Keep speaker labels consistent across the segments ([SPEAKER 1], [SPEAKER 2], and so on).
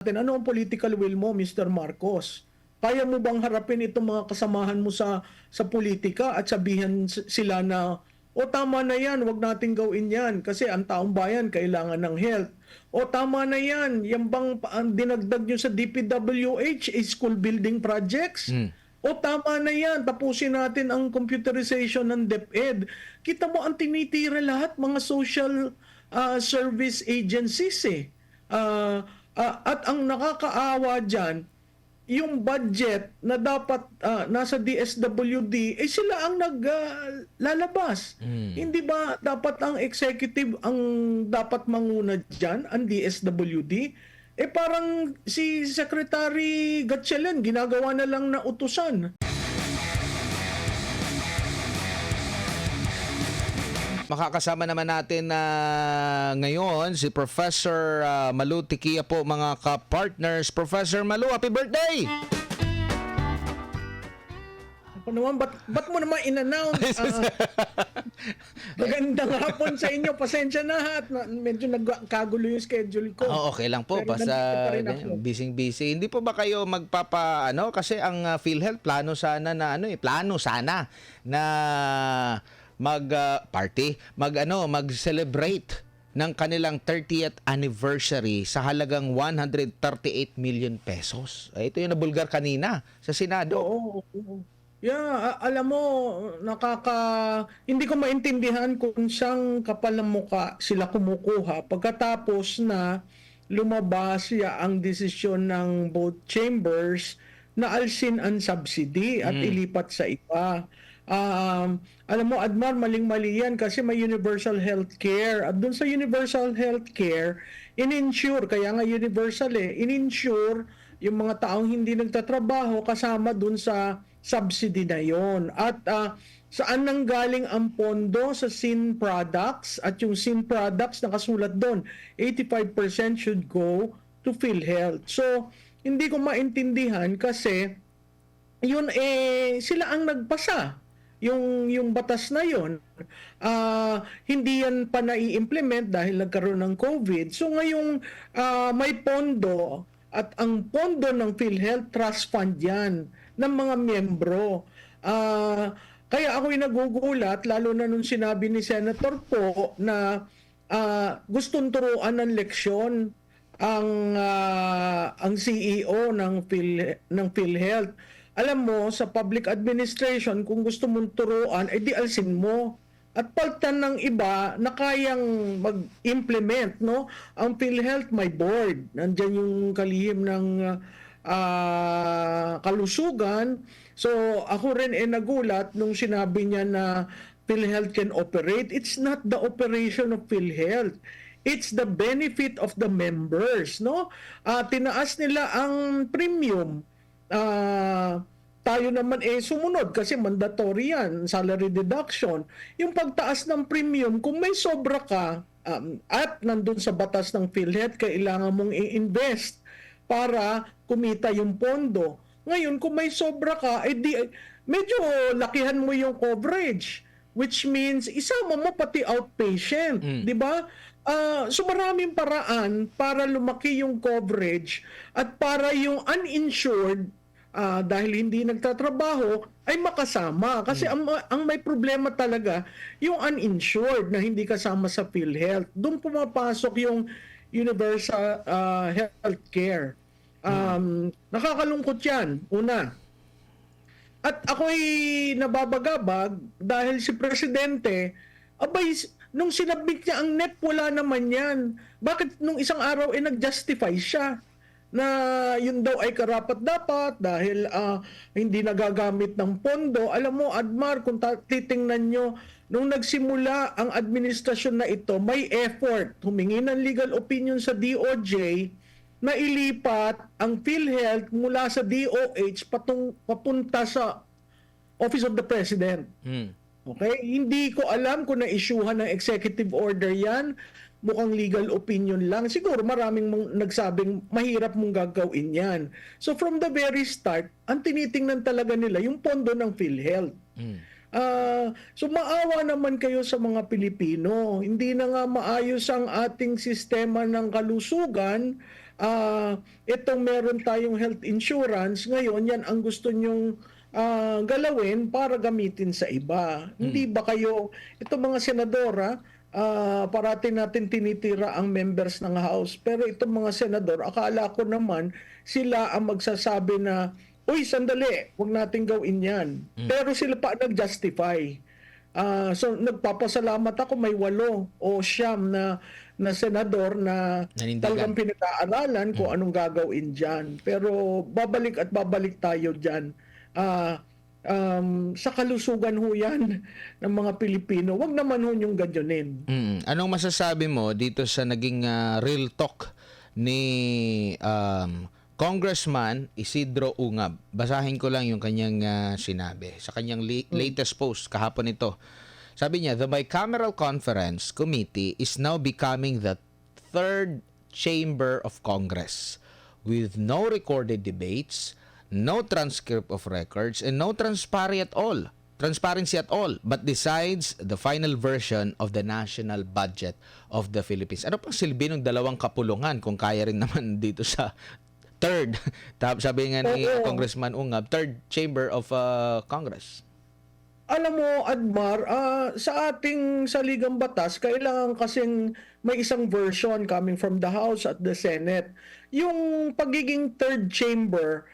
[SPEAKER 1] Ano ang political will mo, Mr. Marcos? Kaya mo bang harapin itong mga kasamahan mo sa politika at sabihan sila na, o tama na yan, wag nating gawin yan kasi ang taong bayan kailangan ng health. O tama na yan, yan bang ang dinagdag nyo sa DPWH, school building projects? O tama na yan, tapusin natin ang computerization ng DepEd. Kita mo ang tinitira lahat, mga social service agencies eh. At ang nakakaawa dyan, yung budget na dapat nasa DSWD, sila ang naglalabas. Hindi ba dapat ang executive ang dapat manguna dyan, ang DSWD? Parang si Secretary Gatchalian, ginagawa na lang na utusan.
[SPEAKER 2] Makakasama naman natin na ngayon si Professor Malu Tikia po, mga ka-partners. Professor Malu, happy birthday!
[SPEAKER 1] Ako naman, ba't mo naman in-announce? Magandang hapon sa inyo. Pasensya na medyo nagkagulo yung schedule ko.
[SPEAKER 2] Okay lang po.
[SPEAKER 1] Pero
[SPEAKER 2] Basta
[SPEAKER 1] busy.
[SPEAKER 2] Hindi po ba kayo kasi ang PhilHealth plano sana na na mag-celebrate ng kanilang 30th anniversary sa halagang 138 million pesos. Ito yung nabulgar kanina sa Senado.
[SPEAKER 1] Oo. Yeah, alam mo, hindi ko maintindihan kung siyang kapal ng muka sila kumukuha pagkatapos na lumabas ang desisyon ng both chambers na alsin ang subsidy at ilipat sa iba. Alam mo, Admar, maling-mali yan kasi may universal health care. At dun sa universal health care, in-insure, kaya nga universal in-insure yung mga taong hindi nagtatrabaho kasama dun sa subsidy na yon. At saan nanggaling ang pondo sa SIN products? At yung SIN products, nakasulat doon, 85% should go to PhilHealth. So, hindi ko maintindihan kasi yun sila ang nagpasa. Yung batas na yon, hindi yan pa nai-implement dahil nagkaroon ng COVID. So ngayong may pondo, at ang pondo ng PhilHealth Trust Fund yan ng mga miyembro. Kaya ako'y nagugulat, lalo na nung sinabi ni Senator po na gustong turuan ng leksyon ang CEO ng PhilHealth. Alam mo, sa public administration, kung gusto mong turuan, di alsin mo. At paltan ng iba na kayang mag-implement, no? Ang PhilHealth may board. Nandyan yung kalihim ng kalusugan. So, ako rin nagulat nung sinabi niya na PhilHealth can operate. It's not the operation of PhilHealth. It's the benefit of the members, no? Tinaas nila ang premium. Tayo naman sumunod kasi mandatory yan, salary deduction. Yung pagtaas ng premium, kung may sobra ka at nandun sa batas ng PhilHealth, kailangan mong i-invest para kumita yung pondo. Ngayon, kung may sobra ka, medyo lakihan mo yung coverage, which means isama mo pati outpatient, di ba? So maraming paraan para lumaki yung coverage at para yung uninsured dahil hindi nagtatrabaho ay makasama. Kasi ang may problema talaga yung uninsured na hindi kasama sa PhilHealth. Doon pumapasok yung universal health care. Nakakalungkot yan, una. At ako'y nababagabag dahil si Presidente, nung sinabit niya ang NEP, wala naman yan. Bakit nung isang araw nag-justify siya na yun daw ay karapat-dapat dahil hindi nagagamit ng pondo? Alam mo, Admar, kung titingnan nyo, nung nagsimula ang administrasyon na ito, may effort, humingi ng legal opinion sa DOJ, na ilipat ang PhilHealth mula sa DOH papunta sa Office of the President. Okay? Hindi ko alam kung na-issuehan ng executive order yan. Mukhang legal opinion lang. Siguro maraming nagsabing mahirap mong gagawin yan. So from the very start, ang tinitingnan talaga nila yung pondo ng PhilHealth. So maawa naman kayo sa mga Pilipino. Hindi na nga maayos ang ating sistema ng kalusugan itong meron tayong health insurance, ngayon yan ang gusto nyong galawin para gamitin sa iba. Hindi ba kayo, itong mga senadora, parati natin tinitira ang members ng House, pero itong mga senador, akala ko naman sila ang magsasabi na, uy, sandali, huwag natin gawin yan. Pero sila pa nag-justify. So nagpapasalamat ako, may 8 o 9 na senador na
[SPEAKER 2] Nanindigan.
[SPEAKER 1] talagang pinag-aaralan kung anong gagawin dyan. Pero babalik at babalik tayo dyan. Sa kalusugan ho yan ng mga Pilipino, wag naman ho yung ganyanin.
[SPEAKER 2] Anong masasabi mo dito sa naging real talk ni Congressman Isidro Ungab? Basahin ko lang yung kanyang sinabi sa kanyang latest post kahapon ito. Sabi niya, the Bicameral Conference Committee is now becoming the third chamber of Congress with no recorded debates, no transcript of records, and no transparency at all, but decides the final version of the national budget of the Philippines. Ano pang silbi ng dalawang kapulungan kung kaya rin naman dito sa third, sabi nga ni Congressman Ungab, third chamber of Congress?
[SPEAKER 1] Alam mo, Admar, sa ating saligang batas, kailangan kasing may isang version coming from the House at the Senate. Yung pagiging third chamber,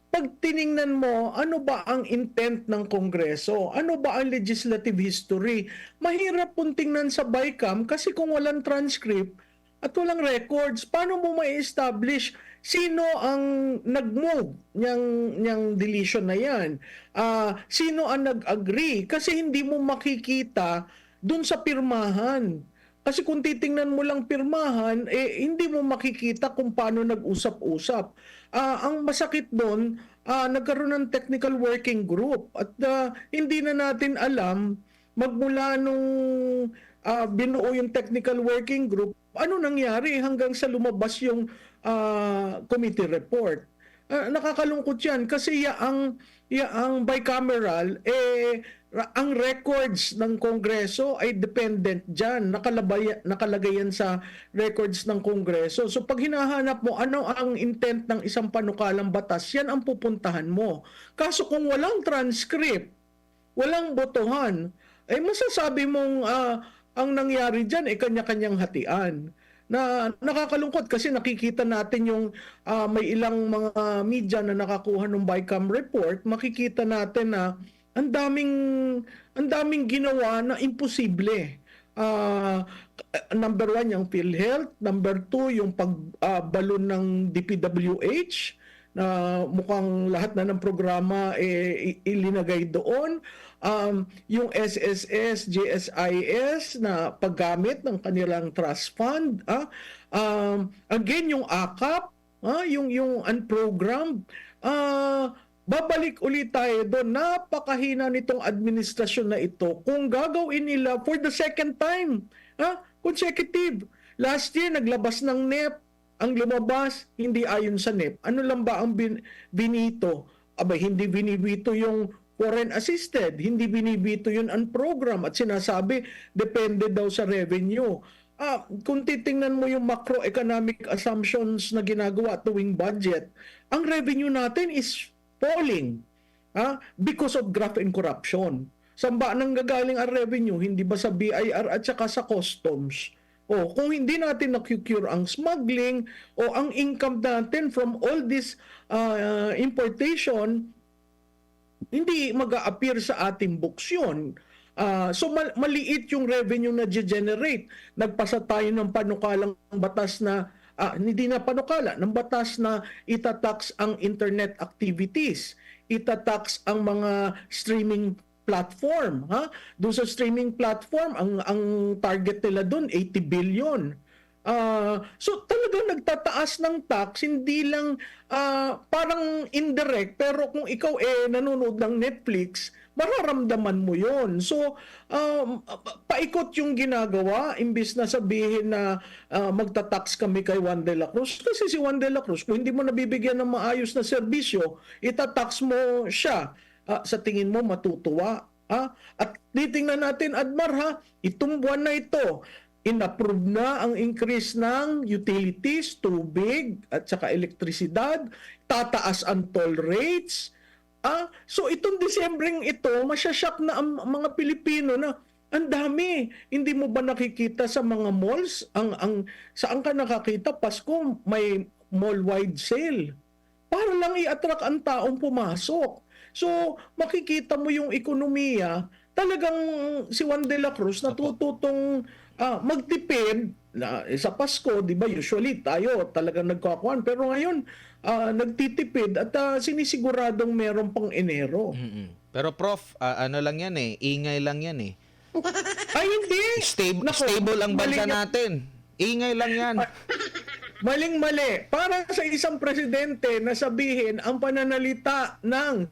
[SPEAKER 1] pag tiningnan mo, ano ba ang intent ng Kongreso? Ano ba ang legislative history? Mahirap pong tingnan sa BICAM kasi kung walang transcript at walang records, paano mo ma-establish sino ang nag-move niyang deletion na yan? Sino ang nag-agree? Kasi hindi mo makikita dun sa pirmahan. Kasi kung titingnan mo lang pirmahan, hindi mo makikita kung paano nag-usap-usap. Ang masakit doon, nagkaroon ng technical working group at hindi na natin alam magmula nung binuo yung technical working group, ano nangyari hanggang sa lumabas yung committee report. Nakakalungkot yan kasi yaang bicameral, ang records ng Kongreso ay dependent dyan. Nakalagay yan sa records ng Kongreso. So pag hinahanap mo ano ang intent ng isang panukalang batas, yan ang pupuntahan mo. Kaso kung walang transcript, walang botohan, ay masasabi mong ang nangyari dyan ay kanya-kanyang hatian. Na nakakalungkot kasi nakikita natin yung may ilang mga media na nakakuha ng BICAM report, makikita natin na ang daming ginawa na imposible. Number 1, yung PhilHealth. Number 2, yung pagbalon ng DPWH na mukhang lahat na ng programa ilinagay doon. Yung SSS, GSIS na paggamit ng kanilang trust fund. Again, yung AKAP, yung unprogrammed. Babalik ulit tayo doon. Napakahina nitong administrasyon na ito kung gagawin nila for the second time. Consecutive. Last year, naglabas ng NEP. Ang lumabas, hindi ayon sa NEP. Ano lang ba ang binito? Hindi binibito yung foreign assisted, hindi binibito yung unprogram at sinasabi, depende daw sa revenue. Kung titingnan mo yung macroeconomic assumptions na ginagawa tuwing budget, ang revenue natin is falling because of graft and corruption. Saan ba nang gagaling ang revenue? Hindi ba sa BIR at saka sa customs? Kung hindi natin na-cure ang smuggling o ang income natin from all this importation, hindi mag-a-appear sa ating books yun. So maliit yung revenue na generate. Nagpasa tayo ng panukalang batas na, hindi na panukala, ng batas na itatax ang internet activities, itatax ang mga streaming platform. Doon sa streaming platform, ang target nila doon, 80 billion. So talagang nagtataas ng tax, hindi lang parang indirect, pero kung ikaw nanonood ng Netflix, mararamdaman mo yon. So paikot yung ginagawa, imbis na sabihin na magtatax kami kay Juan de la Cruz. Kasi si Juan de la Cruz, kung hindi mo nabibigyan ng maayos na serbisyo, itatax mo siya. Sa tingin mo matutuwa? At titingnan natin, Admar, itong buwan na ito, inapprove na ang increase ng utilities, tubig at saka elektrisidad, tataas ang toll rates. So itong Disebreng ito, masyashock na ang mga Pilipino na ang dami. Hindi mo ba nakikita sa mga malls? Saan ka nakakita? Pasko, may mall-wide sale. Para lang i-attract ang taong pumasok. So, makikita mo yung ekonomiya, talagang si Juan de la Cruz natututong magtipid na sa Pasko, di ba? Usually tayo talagang nagkakuan. Pero ngayon, nagtitipid at sinisiguradong meron pang Enero.
[SPEAKER 2] Pero Prof, ano lang yan ingay lang yan
[SPEAKER 1] Ay, hindi! Nako,
[SPEAKER 2] Stable ang bansa
[SPEAKER 1] mali yan.
[SPEAKER 2] natin. Ingay lang yan.
[SPEAKER 1] Maling-mali. Para sa isang presidente na sabihin ang pananalita ng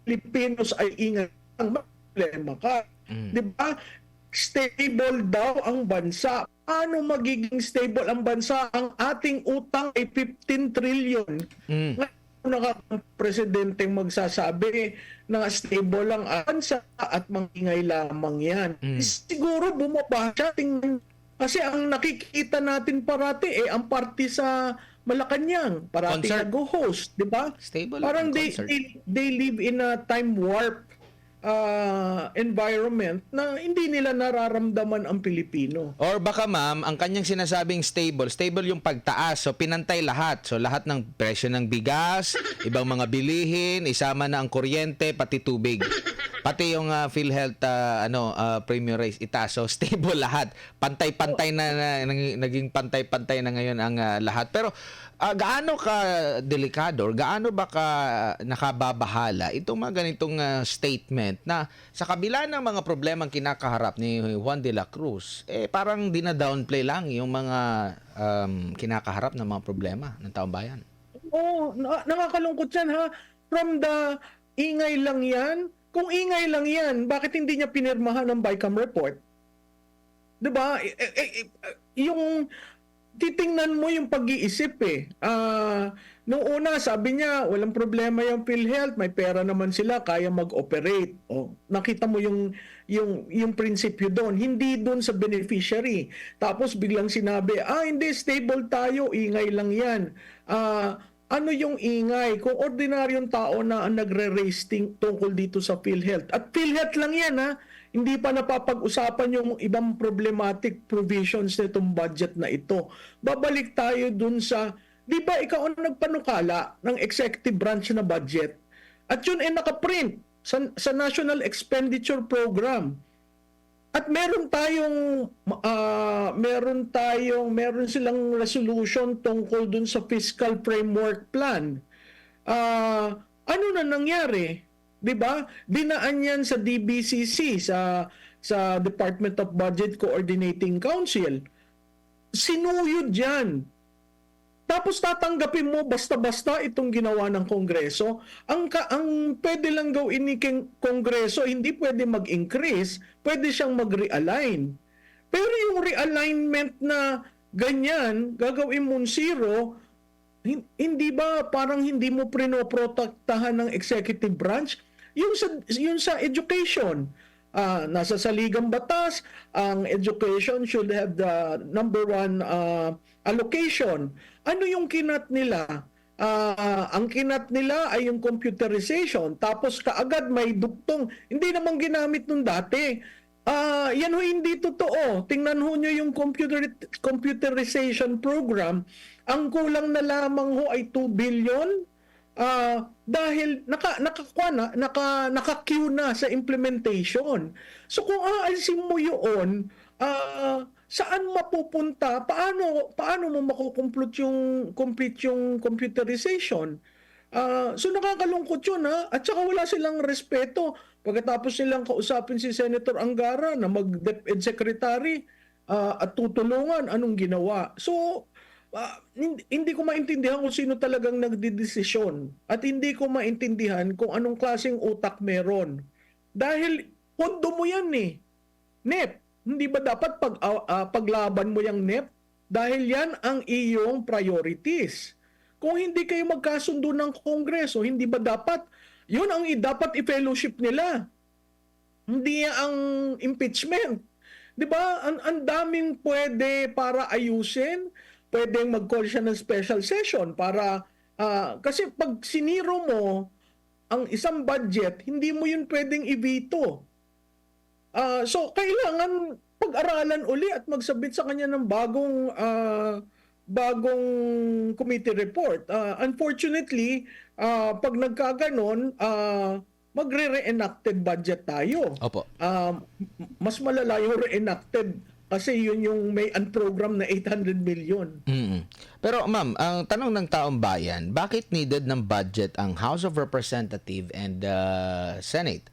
[SPEAKER 1] Filipinos ay ingay, ang problema ka. Di ba? Stable daw ang bansa. Paano magiging stable ang bansa? Ang ating utang ay 15 trillion. Presidenteng magsasabi na stable lang ang bansa at mangingay lamang yan. Siguro bumaba siya. Tingnan. Kasi ang nakikita natin parati ang party sa Malacanang, parati
[SPEAKER 2] Concert.
[SPEAKER 1] nag-host, di ba?
[SPEAKER 2] Stable
[SPEAKER 1] Parang
[SPEAKER 2] ang concert.
[SPEAKER 1] they live in a time warp environment na hindi nila nararamdaman ang Pilipino.
[SPEAKER 2] Or baka ma'am, ang kanyang sinasabing stable yung pagtaas. So pinantay lahat. So lahat ng presyo ng bigas, ibang mga bilihin, isama na ang kuryente, pati tubig. Pati yung PhilHealth premium raise itaas. So stable lahat. Pantay-pantay naging pantay-pantay na ngayon ang lahat. Pero gaano ka delikado or gaano ba ka nakababahala itong mga ganitong statement na sa kabila ng mga problemang kinakaharap ni Juan de la Cruz, parang dina-downplay lang yung mga kinakaharap ng mga problema ng taong bayan.
[SPEAKER 1] Nakakalungkot yan ha. From the ingay lang yan. Kung ingay lang yan, bakit hindi niya pinirmahan ng BICAM report? Diba? Yung titingnan mo yung pag-iisip nung una, sabi niya, walang problema yung PhilHealth, may pera naman sila, kaya mag-operate. Nakita mo yung prinsipyo doon, hindi doon sa beneficiary. Tapos biglang sinabi, hindi, stable tayo, ingay lang yan. Ano yung ingay? Kung ordinaryong tao na ang nagre-raise tungkol dito sa PhilHealth. At PhilHealth lang yan hindi pa napapag-usapan yung ibang problematic provisions nitong budget na ito. Babalik tayo dun sa, di ba ikaw ang nagpanukala ng executive branch na budget? At yun nakaprint sa National Expenditure Program. At meron silang resolution tungkol dun sa fiscal framework plan. Ano na nangyari? 'Di ba? Dinaan yan sa DBCC, sa Department of Budget Coordinating Council. Sinuyod yan. Tapos tatanggapin mo basta-basta itong ginawa ng Kongreso. Ang pwede lang gawin ni Kongreso, hindi pwede mag-increase, pwede siyang mag-realign. Pero yung realignment na ganyan, gagawin mong zero, hindi ba parang hindi mo prinoprotektahan ng executive branch? Yung sa education, nasa saligang batas, ang education should have the number one allocation. Ano yung kinat nila? Ang kinat nila ay yung computerization. Tapos kaagad may duktong. Hindi naman ginamit nung dati. Yan ho hindi totoo. Tingnan ho nyo yung computerization program. Ang kulang na lamang ho ay 2 billion dahil naka-queue na sa implementation. So kung aalisin mo yun, saan mapupunta? Paano mo makukomplete yung computerization? So nakakalungkot yun at saka wala silang respeto. Pagkatapos nilang kausapin si Senator Angara na mag-DepEd Secretary at tutulungan, anong ginawa? So hindi ko maintindihan kung sino talagang nagdidesisyon at hindi ko maintindihan kung anong klaseng utak meron. Dahil pondo mo yan NEP. Hindi ba dapat paglaban mo yung NEP? Dahil yan ang iyong priorities. Kung hindi kayo magkasundo ng Kongreso, hindi ba dapat, yun ang dapat i-fellowship nila. Hindi ang impeachment. 'Di ba? Ang daming pwede para ayusin. Pwedeng mag-call siya ng special session para kasi pag siniro mo ang isang budget, hindi mo yun pwedeng i-veto. So kailangan pag-aralan uli at magsabit sa kanya ng bagong committee report. Unfortunately, pag nagkaganon, magre-reenacted budget tayo.
[SPEAKER 2] Opo.
[SPEAKER 1] Mas malala yung reenacted kasi yun yung may unprogram na 800 million.
[SPEAKER 2] Mm. Pero ma'am, ang tanong ng taong bayan, bakit needed ng budget ang House of Representative and Senate?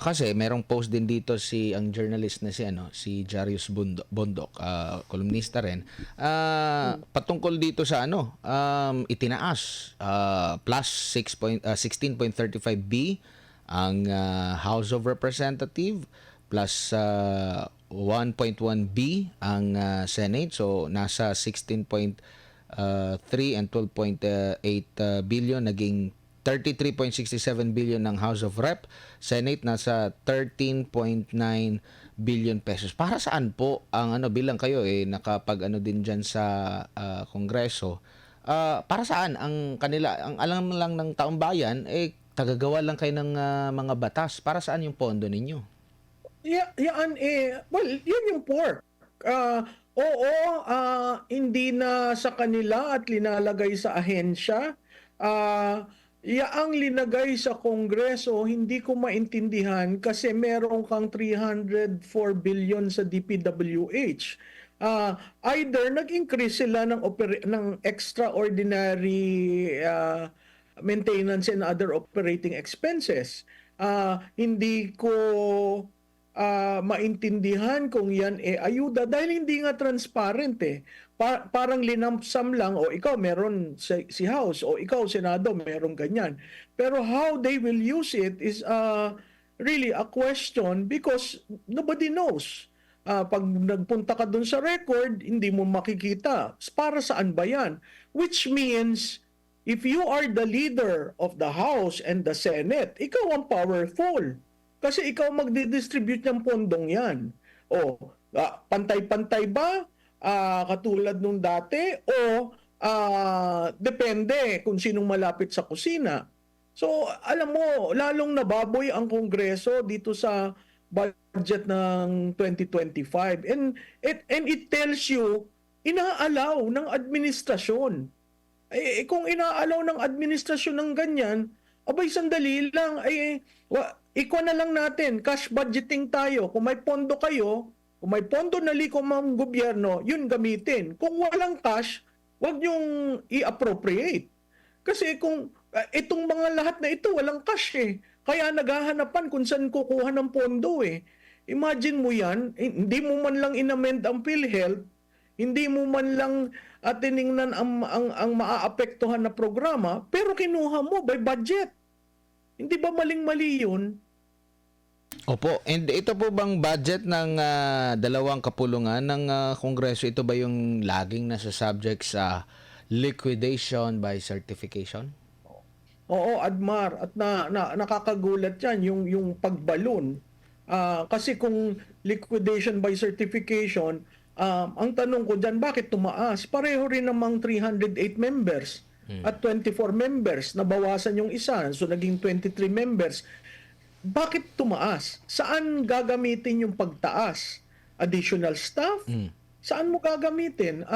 [SPEAKER 2] Kasi merong post din dito ang journalist na si Jarius Bondok, kolumnista rin. Patungkol dito sa itinaas plus 16.35B ang House of Representative plus 1.1B ang Senate. So nasa 16.3 and 12.8 billion, naging 33.67 billion ng House of Rep. Senate nasa 13.9 billion pesos. Para saan po ang bilang kayo nakapag din diyan sa Kongreso? Para saan ang kanila, ang alam lang ng taong bayan tagagawa lang kayo ng mga batas. Para saan yung pondo ninyo?
[SPEAKER 1] Well, yan yung pork. Oo, hindi na sa kanila at linalagay sa ahensya. Yaang linagay sa Kongreso, hindi ko maintindihan kasi meron kang 304 billion sa DPWH. Either nag-increase sila ng extraordinary maintenance and other operating expenses. Hindi ko maintindihan kung yan ayuda dahil hindi nga transparent parang linamsam lang o ikaw meron si House o ikaw Senado meron ganyan. Pero how they will use it is really a question because nobody knows. Pag nagpunta ka dun sa record, hindi mo makikita. Para saan ba yan? Which means, if you are the leader of the House and the Senate, ikaw ang powerful. Kasi ikaw magdi-distribute ng pondong yan. O, pantay-pantay ba? Katulad nung dati? O, depende kung sinong malapit sa kusina. So, alam mo, lalong nababoy ang Kongreso dito sa budget ng 2025. And it tells you, inaalaw ng administrasyon. Kung inaalaw ng administrasyon ng ganyan, abay sandali lang, ikaw na lang natin, cash budgeting tayo. Kung may pondo kayo, kung may pondo na likom ang gobyerno, yun gamitin. Kung walang cash, wag niyong i-appropriate. Kasi kung itong mga lahat na ito, walang cash Kaya naghahanapan kung saan kukuha ng pondo Imagine mo yan, hindi mo man lang inamend ang PhilHealth, hindi mo man lang tiningnan ang maaapektuhan na programa, pero kinuha mo by budget. Hindi ba maling-mali yun?
[SPEAKER 2] Opo. And ito po bang budget ng dalawang kapulungan ng Kongreso, ito ba yung laging nasa subject sa liquidation by certification?
[SPEAKER 1] Oo, Admar. At nakakagulat yan, yung pagbalon. Kasi kung liquidation by certification, ang tanong ko dyan, bakit tumaas? Pareho rin namang 308 members at 24 members. Nabawasan yung isa, so naging 23 members. Bakit tumaas? Saan gagamitin yung pagtaas? Additional staff? Saan mo gagamitin?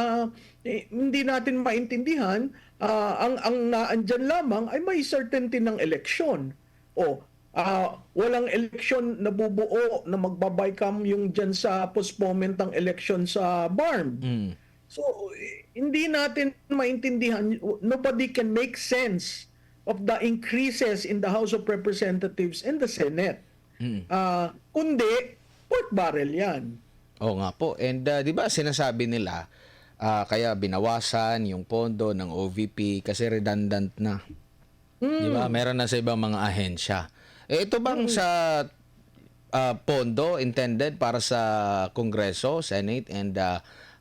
[SPEAKER 1] Hindi natin maintindihan. Ang naandyan lamang ay may certainty ng eleksyon. Walang eleksyon na bubuo na magbabaycam yung dyan sa postponement ng eleksyon sa BARM. So, hindi natin maintindihan. Nobody can make sense of the increases in the House of Representatives and the Senate. Kundi, pork barrel yan.
[SPEAKER 2] Oo nga po. And di ba sinasabi nila, kaya binawasan yung pondo ng OVP kasi redundant na. Di ba? Meron na sa ibang mga ahensya. Ito bang sa pondo intended para sa Kongreso, Senate, and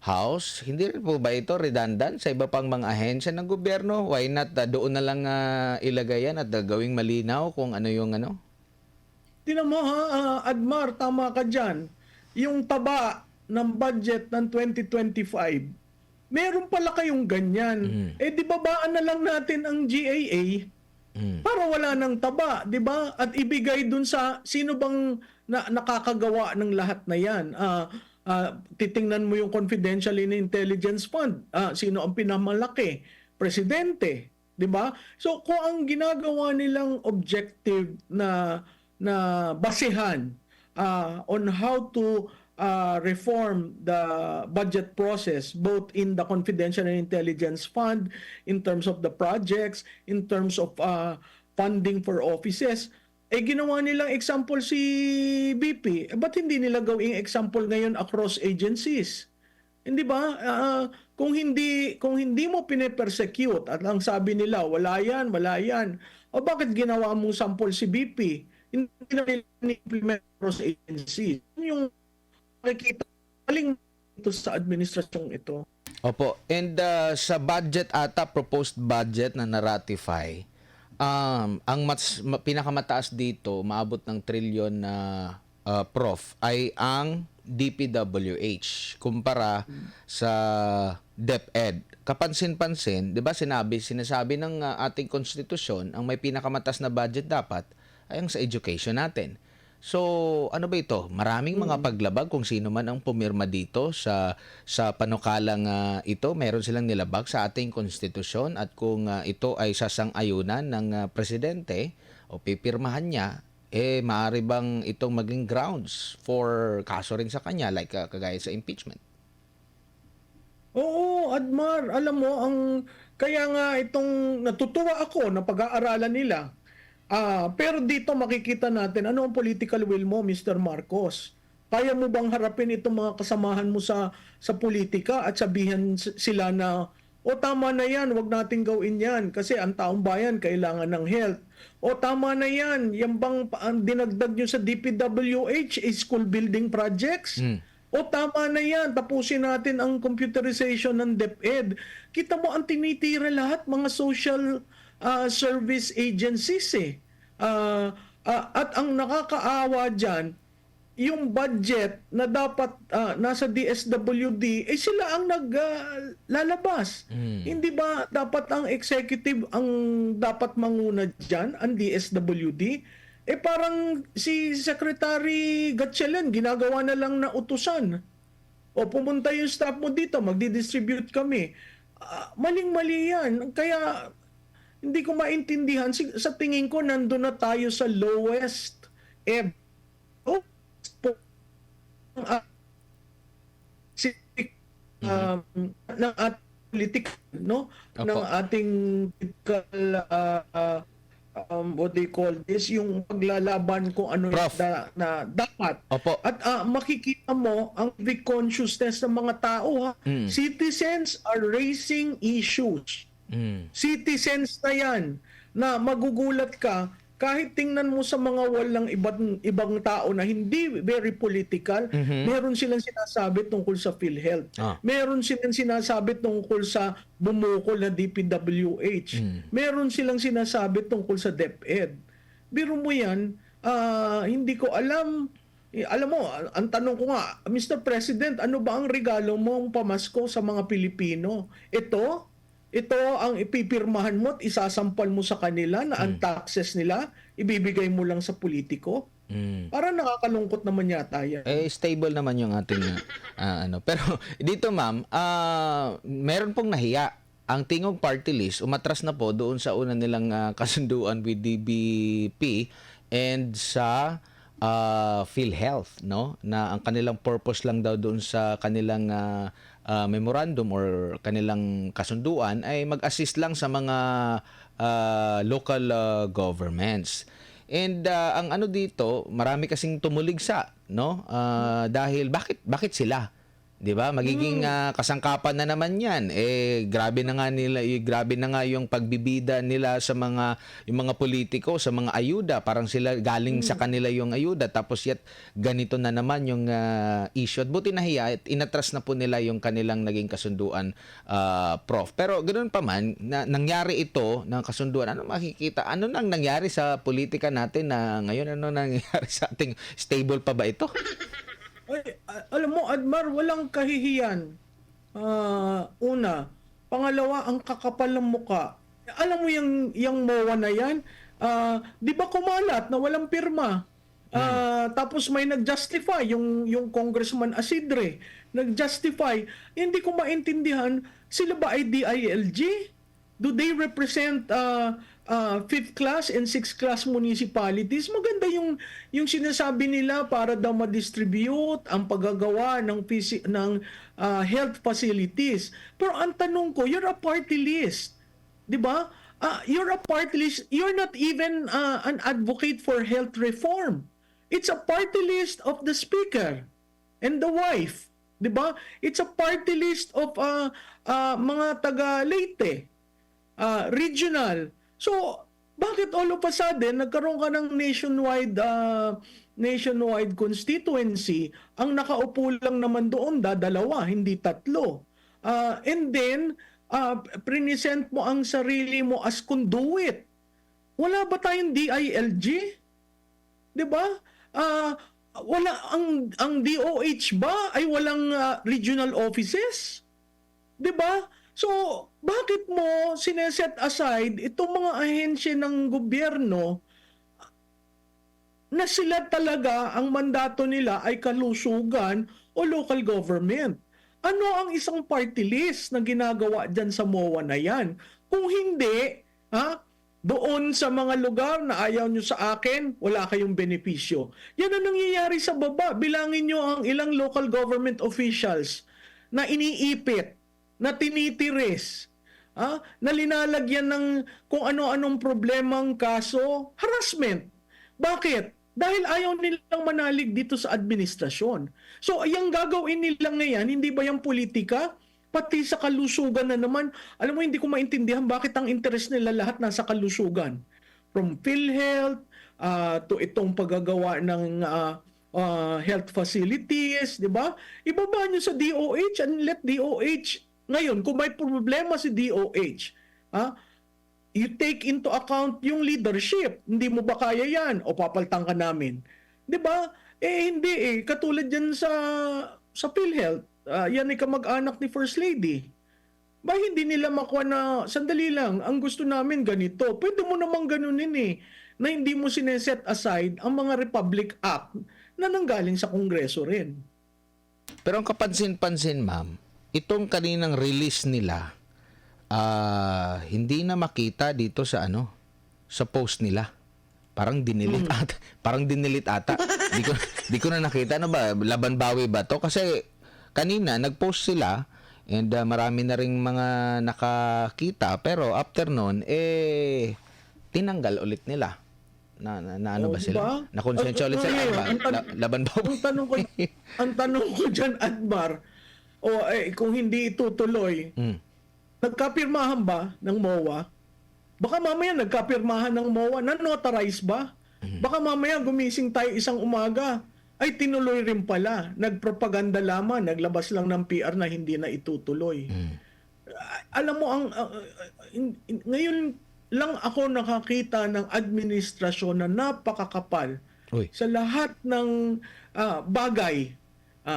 [SPEAKER 2] House, hindi rin po ba ito redundant sa iba pang mga ahensya ng gobyerno? Why not doon na lang ilagay yan at gawing malinaw kung ano yung ano?
[SPEAKER 1] Tinan mo Admar, tama ka dyan. yung taba ng budget ng 2025, meron pala kayong ganyan. Eh di babaan na lang natin ang GAA para wala nang taba, 'di ba? At ibigay dun sa sino bang nakakagawa ng lahat na 'yan. Titingnan mo yung Confidential and Intelligence Fund. Sino ang pinamalaki? Presidente, 'di ba? So kung ang ginagawa nilang objective na basehan on how to reform the budget process both in the Confidential and Intelligence Fund, in terms of the projects, in terms of funding for offices, eh ginawa nilang example si BP. Ba't hindi nila gawing example ngayon across agencies? Hindi ba? Kung hindi mo pine-persecute at ang sabi nila wala yan. O bakit ginawa mong sample si BP? Hindi na nila implement across agencies. Yung makikita maling ito sa administrasyong ito.
[SPEAKER 2] Opo. And sa budget ata, proposed budget na na-ratify, ang pinakamataas dito, maabot ng trilyon na prof, ay ang DPWH kumpara sa DepEd. Kapansin-pansin, 'di ba sinasabi ng ating konstitusyon, ang may pinakamataas na budget dapat ay ang sa education natin. So, ano ba ito? Maraming mga paglabag kung sino man ang pumirma dito sa panukalang ito. Meron silang nilabag sa ating konstitusyon at kung ito ay sasang-ayunan ng presidente o pipirmahan niya, eh maaari bang itong maging grounds for kaso rin sa kanya like kagaya sa impeachment?
[SPEAKER 1] Oo, Admar, alam mo kaya nga itong natutuwa ako na pag-aaralan nila. Pero dito makikita natin ano ang political will mo, Mr. Marcos. Kaya mo bang harapin itong mga kasamahan mo sa politika at sabihan sila na o tama na yan, wag nating gawin yan kasi ang taong bayan kailangan ng health. O tama na yan, yan bang ang dinagdag nyo sa DPWH is school building projects? O tama na yan, tapusin natin ang computerization ng DepEd. Kita mo ang tinitira lahat mga social service agencies at ang nakakaawa dyan, yung budget na dapat nasa DSWD, eh sila ang naglalabas. Hindi ba dapat ang executive ang dapat manguna dyan, ang DSWD? Eh parang si Secretary Gatchalian, ginagawa na lang na utusan. O pumunta yung staff mo dito, magdi-distribute kami. Maling-mali yan. Kaya hindi ko maintindihan. Sa tingin ko, nandun na tayo sa lowest ebb ng ating politik, no? Ng ating political what they call this, yung paglalaban kung ano na dapat.
[SPEAKER 2] Opo.
[SPEAKER 1] At makikita mo ang civic consciousness ng mga tao. Citizens are raising issues. Citizens na yan na magugulat ka kahit tingnan mo sa mga walang ibang tao na hindi very political, meron silang sinasabi tungkol sa PhilHealth. Meron silang sinasabi tungkol sa bumukol na DPWH. Meron silang sinasabi tungkol sa DepEd. Biro mo yan, hindi ko alam. Alam mo, ang tanong ko nga, Mr. President, ano ba ang regalo mong pamasko sa mga Pilipino? Ito ang ipipirmahan mo at isasampal mo sa kanila na ang taxes nila, ibibigay mo lang sa politiko. Para nakakalungkot naman yata yan.
[SPEAKER 2] Eh, stable naman yung ating ano. Pero dito ma'am, meron pong nahiya. Ang Tingog Party List, umatras na po doon sa una nilang kasunduan with DBP and sa PhilHealth, no? Na ang kanilang purpose lang daw doon sa kanilang memorandum or kanilang kasunduan ay mag-assist lang sa mga local governments. And ang ano dito, marami kasing tumuligsa, no? Dahil bakit sila? 'Di ba? Magiging kasangkapan na naman 'yan. Eh grabe na nga yung pagbibida nila sa yung mga politiko sa mga ayuda, parang sila galing sa kanila yung ayuda tapos yet ganito na naman yung issue. At buti nahiya at inatras na po nila yung kanilang naging kasunduan, Prof. Pero ganoon pa man nangyari ito ng kasunduan. Ano makikita? Ano nang nangyari sa politika natin na ngayon? Ano nangyari sa ating stable pa ba ito?
[SPEAKER 1] Ay, alam mo, Admar, walang kahihiyan. Una. Pangalawa, ang kakapal ng muka. Alam mo yung MOA na yan, di ba kumalat na walang pirma? Tapos may nag-justify, yung Congressman Asidre, nag-justify. Hindi ko maintindihan, sila ba ay DILG? Do they represent fifth class and sixth class municipalities? Maganda yung sinasabi nila para daw ma-distribute ang paggagawa ng health facilities. Pero ang tanong ko, you're a party list. 'Di ba? You're a party list. You're not even an advocate for health reform. It's a party list of the speaker and the wife. 'Di ba? It's a party list of mga taga Leyte, regional. So, bakit all of a sudden nagkaroon ka ng nationwide constituency? Ang nakaupo lang naman doon dalawa, hindi tatlo. And then present mo ang sarili mo as conduit. Wala ba tayong DILG? 'Di ba? Wala ang DOH ba ay walang regional offices? 'Di ba? So, bakit mo sineset aside itong mga ahensya ng gobyerno na sila talaga ang mandato nila ay kalusugan o local government? Ano ang isang party list na ginagawa dyan sa MOA na yan? Kung hindi, doon sa mga lugar na ayaw nyo sa akin, wala kayong benepisyo. Yan ang nangyayari sa baba. Bilangin nyo ang ilang local government officials na iniipit, na tinitiris, na linalagyan ng kung ano-anong problemang kaso, harassment. Bakit? Dahil ayaw nilang manalig dito sa administrasyon. So, yung gagawin nila ngayon, hindi ba yung politika? Pati sa kalusugan na naman, alam mo, hindi ko maintindihan bakit ang interest nila lahat nasa kalusugan. From PhilHealth to itong paggagawa ng health facilities, di ba? Ibaba nyo sa DOH and let DOH. Ngayon, kung may problema si DOH, you take into account yung leadership. Hindi mo ba kaya yan? O papaltang ka namin. Di ba? Hindi. Katulad yan sa PhilHealth. Yan ay kamag-anak ni First Lady. Ba hindi nila makuha na, sandali lang, ang gusto namin ganito. Pwede mo namang ganunin na hindi mo sineset aside ang mga Republic Act na nanggaling sa Kongreso rin.
[SPEAKER 2] Pero ang kapansin-pansin, ma'am, itong kaninang release nila, hindi na makita dito sa sa post nila. Parang dinilit ata. Parang dinilit ata. Di ko na nakita. Ano ba? Laban bawi ba to? Kasi kanina nag-post sila and marami na ring mga nakakita. Pero after nun, tinanggal ulit nila. Na ano ba sila?
[SPEAKER 1] Diba?
[SPEAKER 2] Nakonsensya ulit sila. Laban bawi.
[SPEAKER 1] Ang tanong ko dyan, Admar, kung hindi itutuloy, nagkapirmahan ba ng MOA? Baka mamaya nagkapirmahan ng MOA, na-notarize ba? Baka mamaya gumising tayo isang umaga, ay tinuloy rin pala. Nagpropaganda lamang, naglabas lang ng PR na hindi na itutuloy. Alam mo, ngayon lang ako nakakita ng administrasyon na napakakapal sa lahat ng bagay.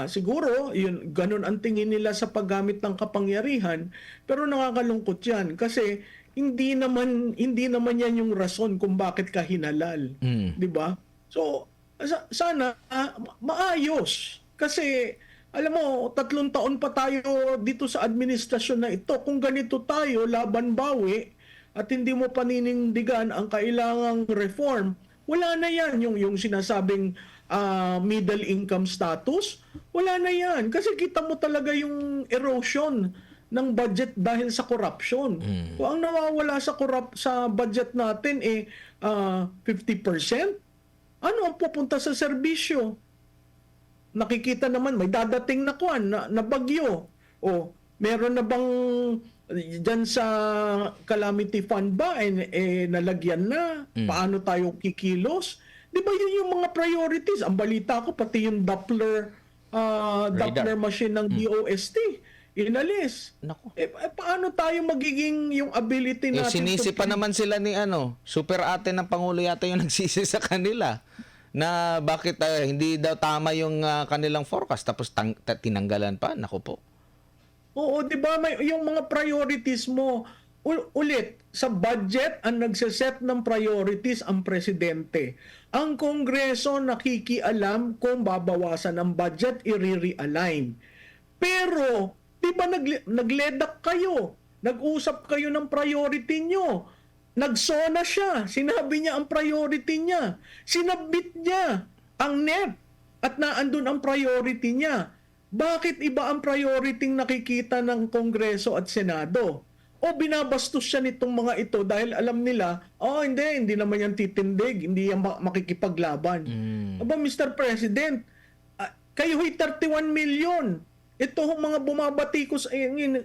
[SPEAKER 1] Siguro, yun, ganun ang tingin nila sa paggamit ng kapangyarihan, pero nakakalungkot yan kasi hindi naman yan yung rason kung bakit ka hinalal. 'Di ba? So, sana maayos. Kasi, alam mo, 3 taon pa tayo dito sa administrasyon na ito. Kung ganito tayo, laban bawi, at hindi mo paninindigan ang kailangang reform, wala na yan yung sinasabing middle income status, wala na yan. Kasi kita mo talaga yung erosion ng budget dahil sa corruption. Kung ang nawawala sa budget natin 50%, ano ang pupunta sa serbisyo? Nakikita naman, may dadating na na bagyo. O, meron na bang dyan sa calamity fund ba, nalagyan na? Paano tayo kikilos? Di ba yun yung mga priorities? Ang balita ko, pati yung Doppler machine ng DOST, inalis.
[SPEAKER 2] Naku.
[SPEAKER 1] Paano tayo magiging yung ability natin?
[SPEAKER 2] Sinisi pa naman sila ni super ate ng Pangulo yata yung nagsisi sa kanila. na bakit hindi daw tama yung kanilang forecast tapos tinanggalan pa. Naku po.
[SPEAKER 1] Oo, 'di ba may yung mga priorities mo ulit sa budget ang nagse-set ng priorities ang presidente. Ang Kongreso nakikialam kung babawasan ang budget, i-realign. Pero 'di ba nagledak kayo? Nag-usap kayo ng priority nyo. Nagsona siya. Sinabi niya ang priority niya. Sinabit niya ang NEP at naandun ang priority niya. Bakit iba ang priority nakikita ng Kongreso at Senado? O binabastos siya nitong mga ito dahil alam nila, hindi naman yan titindig, hindi yan makikipaglaban. Aba, Mr. President, kayo ho'y 31 million. Ito ho mga bumabatikos,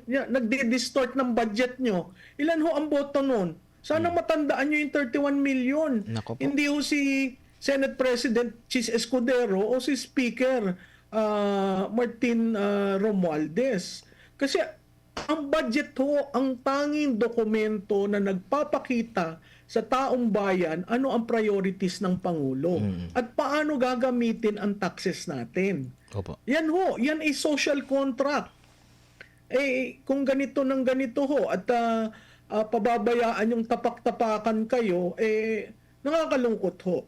[SPEAKER 1] nagdi-distort ng budget nyo. Ilan ho ang boto nun? Sana matandaan nyo yung 31 million.
[SPEAKER 2] Nako po.
[SPEAKER 1] Hindi ho si Senate President Chis Escudero o si Speaker Martin Romualdez. Kasi ang budget ho, ang tanging dokumento na nagpapakita sa taong bayan ano ang priorities ng Pangulo at paano gagamitin ang taxes natin.
[SPEAKER 2] Opo.
[SPEAKER 1] Yan ho, yan ay social contract. Kung ganito ng ganito ho at pababayaan yung tapak-tapakan kayo, nakakalungkot ho.